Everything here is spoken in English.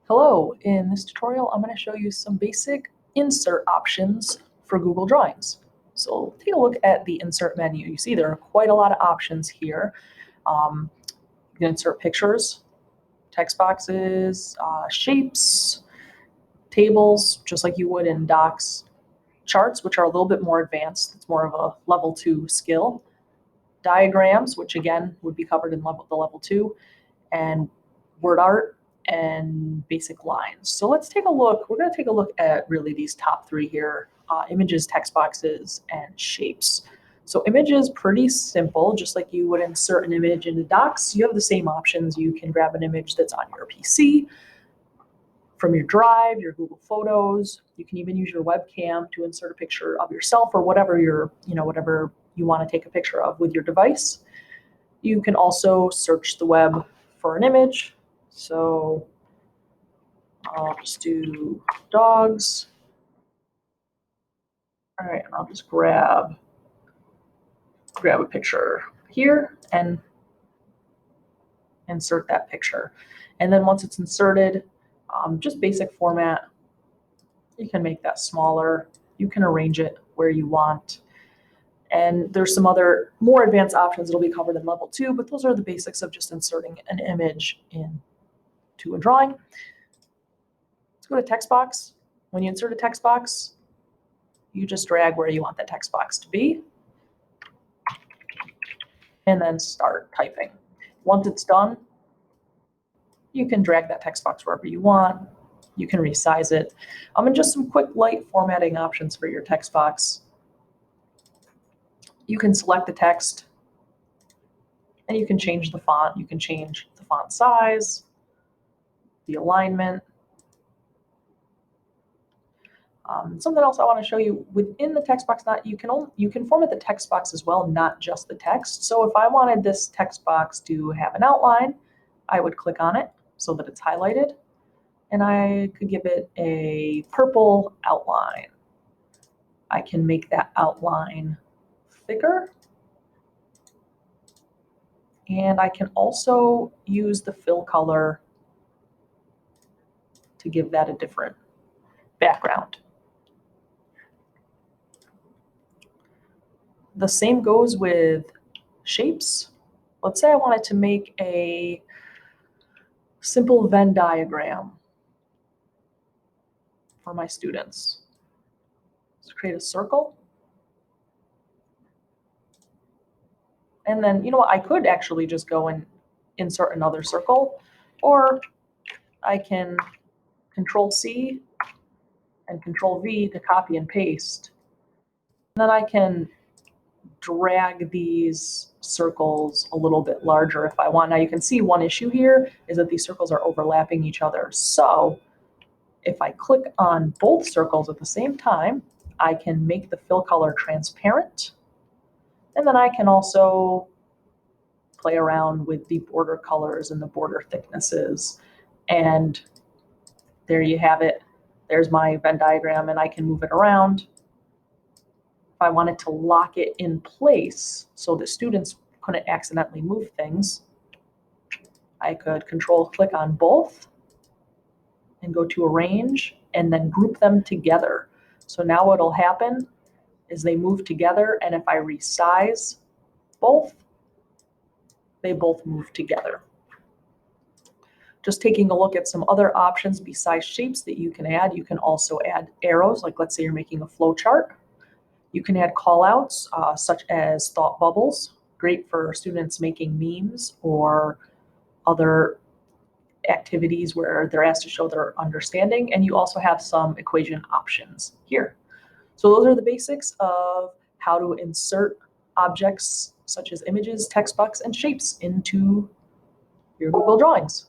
Hello, in this tutorial I'm going to show you some basic insert options for Google Drawings. So take a look at the insert menu. You see there are quite a lot of options here. You can insert pictures, text boxes, shapes, tables, just like you would in Docs, charts, which are a little bit more advanced. It's more of a level 2 skill. Diagrams, which again would be covered in the level 2, and word art, and basic lines. So let's take a look. We're going to take a look at really these top three here, images, text boxes, and shapes. So images, pretty simple, just like you would insert an image into Docs. You have the same options. You can grab an image that's on your PC, from your Drive, your Google Photos. You can even use your webcam to insert a picture of yourself or whatever whatever you want to take a picture of with your device. You can also search the web for an image. So I'll just do dogs. All right, and I'll just grab a picture here and insert that picture. And then once it's inserted, just basic format, you can make that smaller. You can arrange it where you want. And there's some other more advanced options that'll be covered in level 2, but those are the basics of just inserting an image into a drawing. Let's go to text box. When you insert a text box, you just drag where you want that text box to be and then start typing. Once it's done, you can drag that text box wherever you want. You can resize it. And just some quick light formatting options for your text box. You can select the text and you can change the font. You can change the font size, the alignment. Something else I want to show you within the text box, you can format the text box as well, not just the text. So if I wanted this text box to have an outline, I would click on it so that it's highlighted, and I could give it a purple outline. I can make that outline thicker, and I can also use the fill color to give that a different background. The same goes with shapes. Let's say I wanted to make a simple Venn diagram for my students. Let's create a circle. And then, you know what, I could actually just go and insert another circle, or I can Control-C and Control-V to copy and paste. And then I can drag these circles a little bit larger if I want. Now you can see one issue here is that these circles are overlapping each other. So if I click on both circles at the same time, I can make the fill color transparent. And then I can also play around with the border colors and the border thicknesses. And there you have it. There's my Venn diagram, and I can move it around. If I wanted to lock it in place so the students couldn't accidentally move things, I could Control-click on both and go to Arrange and then group them together. So now what'll happen is they move together, and if I resize both, they both move together. Just taking a look at some other options besides shapes that you can add. You can also add arrows, like let's say you're making a flow chart. You can add callouts, such as thought bubbles, great for students making memes or other activities where they're asked to show their understanding. And you also have some equation options here. So those are the basics of how to insert objects such as images, text box, and shapes into your Google Drawings.